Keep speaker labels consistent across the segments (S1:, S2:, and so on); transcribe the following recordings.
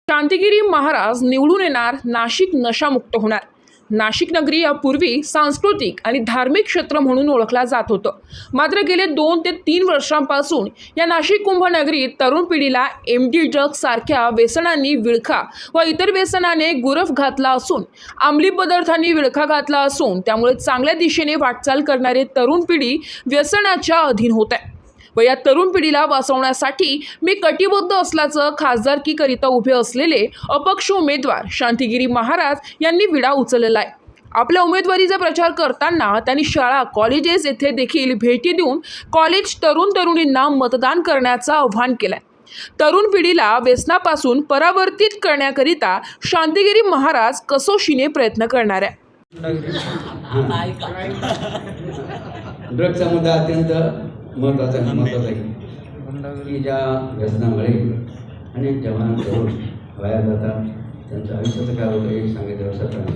S1: शांतिगिरी महाराज निवडून येणार, नाशिक नशामुक्त होणार। नाशिक नगरी यापूर्वी सांस्कृतिक आणि धार्मिक क्षेत्र म्हणून ओळखला जात होतं। मात्र गेले 2 ते 3 वर्षांपासून या नाशिक कुंभनगरीत तरुण पिढीला एमडी ड्रग्ज सारख्या व्यसनांनी विळखा व इतर व्यसनाने गुरफ घातला असून अंमली पदार्थांनी विळखा घातला असून त्यामुळे चांगल्या दिशेने वाटचाल करणारे तरुण पिढी व्यसनाच्या अधीन होत आहे व या तरुण पिढीला वाचवण्यासाठी मी कटिबद्ध असल्याचं खासदारकीकरिता उभे असलेले अपक्ष उमेदवार शांतिगिरी महाराज यांनी विडा उचललेला आहे। आपल्या उमेदवारीचा प्रचार करताना त्यांनी शाळा कॉलेजेस येथे देखील भेटी देऊन कॉलेज तरुणींना मतदान करण्याचं आवाहन केलंय। तरुण पिढीला व्यसनापासून परावर्तित करण्याकरिता शांतिगिरी महाराज कसोशीने प्रयत्न करणार आहे।
S2: ड्रग्सचा मुद्दा अत्यंत महत्त्वाचा आहे की ज्या व्यसनामुळे अनेक जवान तरुण वाया जातात, त्यांचं आयुष्याचं काय होतं हे सांगायचं असं नाही।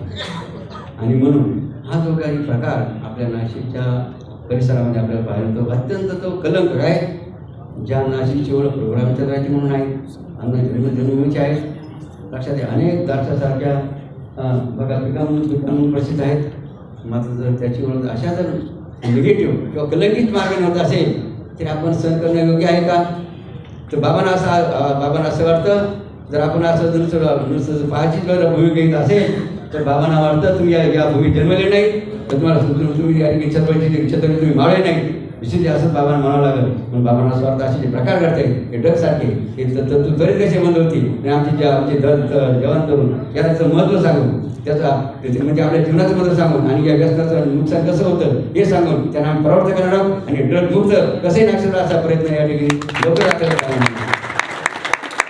S2: आणि म्हणून हा जो काही प्रकार आपल्या नाशिकच्या परिसरामध्ये आपल्याला पाहायला तो अत्यंत तो कलंक आहे। ज्या नाशिकची ओळख प्रोग्रामच्या राज्य म्हणून आहे, जन्मभूमीची आहे, लक्षात आहे। अनेक दाक्षासारख्या बघा पिकांहून प्रसिद्ध आहेत। मात्र जर त्याची ओळख अशा जर निगेटिव्ह किंवा कलंकित मार्गाने होत असेल तर आपण सहन करणं योग्य आहे का? तर बाबांना असं वाटतं, जर आपण असं नुसतं पाहायची जर भूमी घेत असेल तर बाबांना वाटतं तुम्ही या भूमीत जन्मले नाही, तर तुम्हाला तुम्ही छत्रपती तुम्ही मावळे नाही, निश्चित असं बाबांना म्हणावं लागेल। पण बाबांना असं वाटतं असे जे प्रकार घडते हे ड्रग्जसारखे हे तर तू त्वरित कसे बंद होती आणि आमचे जवान तरुण याला त्याचं महत्त्व सांगून त्याचा म्हणजे आपल्या जीवनाचं महत्त्व सांगून आणि या व्यसनाचं नुकसान कसं होतं हे सांगून त्यांना आम्ही प्रवृत्त करणार आहोत आणि ड्रग मुक्त कसे नाशिकला असा प्रयत्न या ठिकाणी लवकर